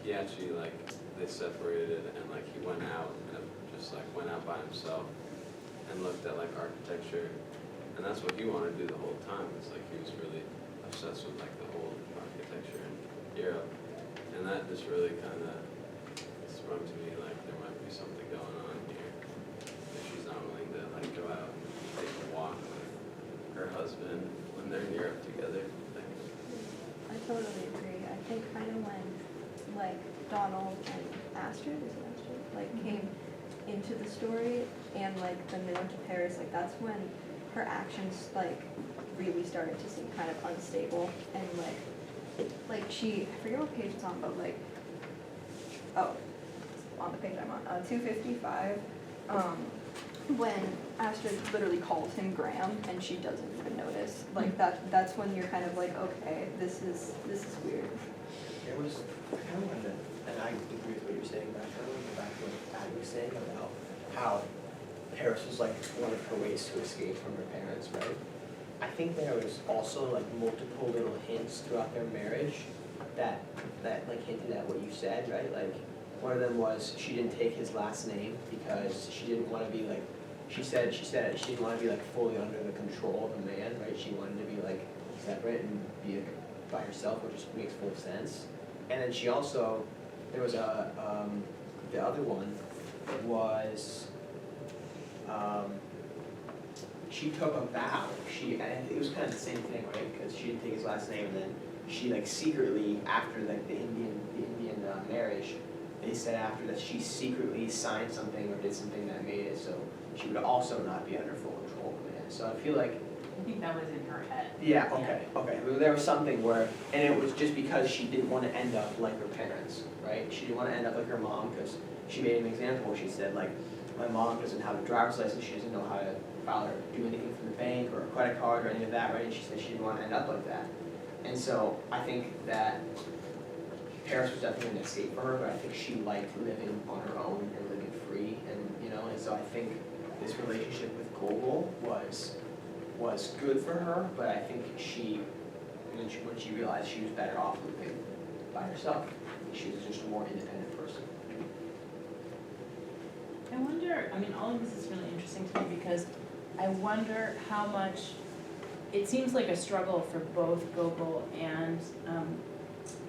he actually, like, they separated and, like, he went out and just, like, went out by himself and looked at, like, architecture. And that's what he wanted to do the whole time. It's like he was really obsessed with, like, the whole architecture in Europe. And that just really kind of sprung to me, like, there might be something going on here. If she's not willing to, like, go out and take a walk with her husband when they're in Europe together. I totally agree. I think kind of when, like, Donald and Astrid, is it Astrid, like, came into the story and, like, then they went to Paris, like, that's when her actions, like, really started to seem kind of unstable and, like she, I forget what page it's on, but, like, oh, on the page I'm on, 255, when Astrid literally calls him Graham and she doesn't even notice, like, that's when you're kind of like, okay, this is weird. There was, I kind of wanted to, and I agree with what you're saying, but I kind of want to go back to what Abby was saying about how Paris was like one of her ways to escape from her parents, right? I think there was also like multiple little hints throughout their marriage that like hinted at what you said, right? Like one of them was she didn't take his last name because she didn't want to be like, she said she didn't want to be like fully under the control of a man, right? She wanted to be like separate and be by herself, which just makes full sense. And then she also, there was a, the other one was, she took a vow, and it was kind of the same thing, right? Because she didn't take his last name, and then she like secretly, after like the Indian marriage, they said after that she secretly signed something or did something that made it so she would also not be under full control of the man. So I feel like, I think that was in her head. yeah, okay. Well, there was something where, and it was just because she didn't want to end up like her parents, right? She didn't want to end up like her mom because she made an example where she said like, my mom doesn't have a driver's license, she doesn't know how to file or do anything from the bank or a credit card or any of that, right? And she said she didn't want to end up like that. And so I think that Paris was definitely an escape for her, but I think she liked living on her own and living free, and you know, and so I think this relationship with Gogol was good for her, but I think when she realized she was better off living by herself, she was just a more independent person. I wonder, I mean, all of this is really interesting to me because I wonder how much, it seems like a struggle for both Gogol and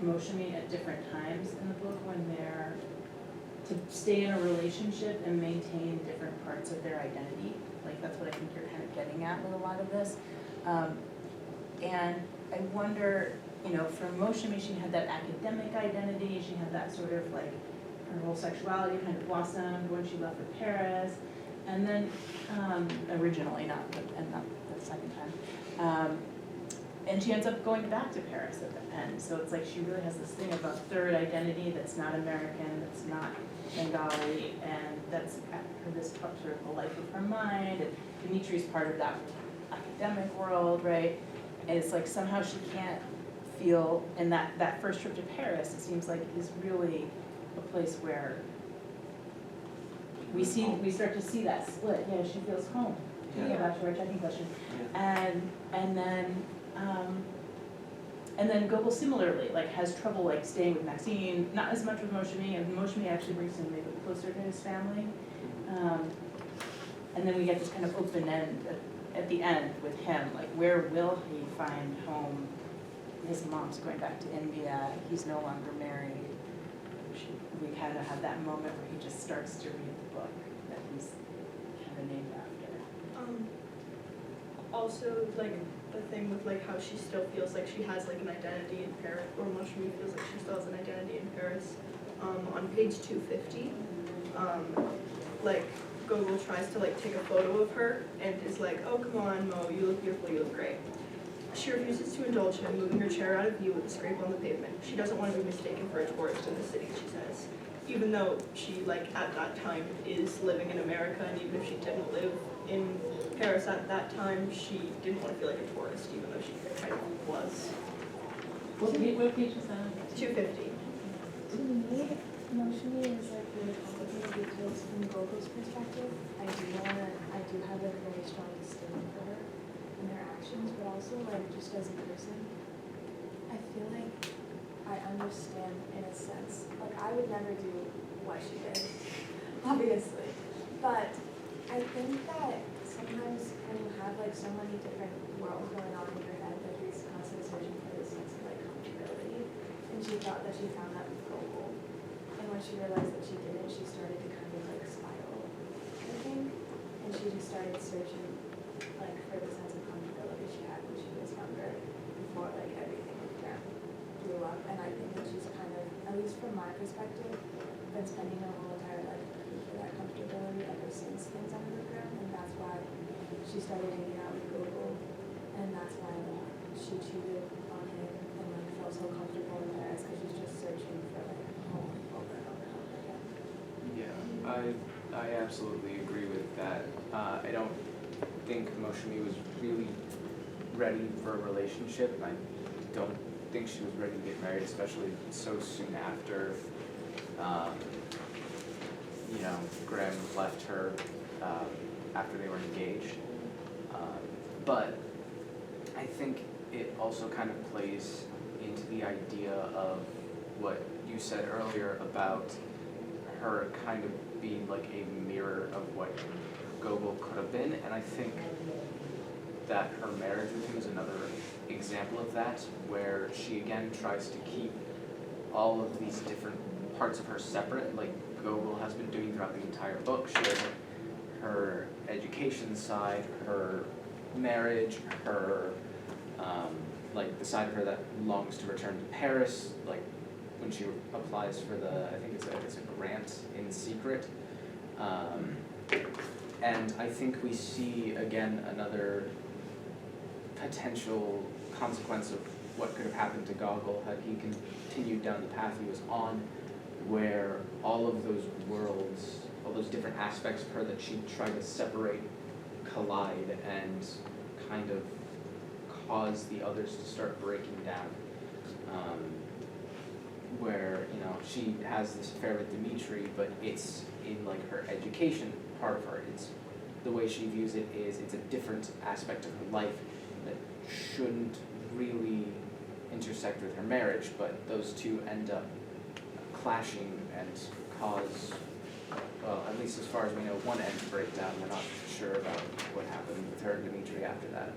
Moshimi at different times in the book when they're to stay in a relationship and maintain different parts of their identity. Like that's what I think you're kind of getting at with a lot of this. And I wonder, you know, for Moshimi, she had that academic identity, she had that sort of like, her whole sexuality kind of blossomed when she left for Paris. And then, originally, not the second time. And she ends up going back to Paris at the end. So it's like she really has this thing of a third identity that's not American, that's not Bengali, and that's this sort of the life of her mind. And Dimitri's part of that academic world, right? And it's like somehow she can't feel, and that first trip to Paris, it seems like is really a place where we start to see that split. Yeah, she feels home. Yeah, that's right, checking question. Yeah. And then Gogol similarly, like has trouble like staying with Maxine, not as much with Moshimi, and Moshimi actually brings him maybe closer to his family. And then we get this kind of open end at the end with him, like where will he find home? His mom's going back to India, he's no longer married. We kind of have that moment where he just starts to read the book that he's kind of named after. Also, like, the thing with, like, how she still feels like she has, like, an identity in Paris, or Moshimi feels like she still has an identity in Paris. On page 250, like, Gogol tries to, like, take a photo of her and is like, oh, come on, Mo, you look beautiful, you look great. She refuses to indulge him, moving her chair out of view with a scrape on the pavement. She doesn't want to be mistaken for a tourist in the city, she says. Even though she, like, at that time is living in America, and even if she didn't live in Paris at that time, she didn't want to feel like a tourist, even though she kind of was. What page was that? 250. To me, Moshimi is like really complicated because from Gogol's perspective, I do have a very strong disdain for her and her actions, but also like just as a person, I feel like I understand in a sense. Like, I would never do what she did, obviously. But I think that sometimes when you have like so many different worlds going on in your head, that you're constantly searching for this sense of like comfortability. And she thought that she found that with Global. And when she realized that she didn't, she started to kind of like spiral, I think. And she just started searching like for the sense of comfortability she had when she was younger, before like everything grew up. And I think that she's kind of, at least from my perspective, been spending her whole entire life looking for that comfortability ever since things under the ground. And that's why she started hanging out with Google, and that's why she cheated on him and like felt so comfortable in Paris, because she's just searching for like home over and over and over again. Yeah, I absolutely agree with that. I don't think Moshimi was really ready for a relationship. I don't think she was ready to get married, especially so soon after, Graham left her after they were engaged. But I think it also kind of plays into the idea of what you said earlier about her kind of being like a mirror of what Gogol could have been, and I think that her marriage with him is another example of that, where she again tries to keep all of these different parts of her separate, like Gogol has been doing throughout the entire book. She has her education side, her marriage, her like the side of her that longs to return to Paris, like when she applies for the, I think it's a grant in secret. And I think we see again another potential consequence of what could have happened to Gogol had he continued down the path he was on, where all of those worlds, all those different aspects of her that she tried to separate collide and kind of cause the others to start breaking down. Where, she has this affair with Dimitri, but it's in like her education part of her. It's the way she views it is it's a different aspect of her life that shouldn't really intersect with her marriage, but those two end up clashing and cause, well, at least as far as we know, one end breakdown. We're not sure about what happened with her and Dimitri after that.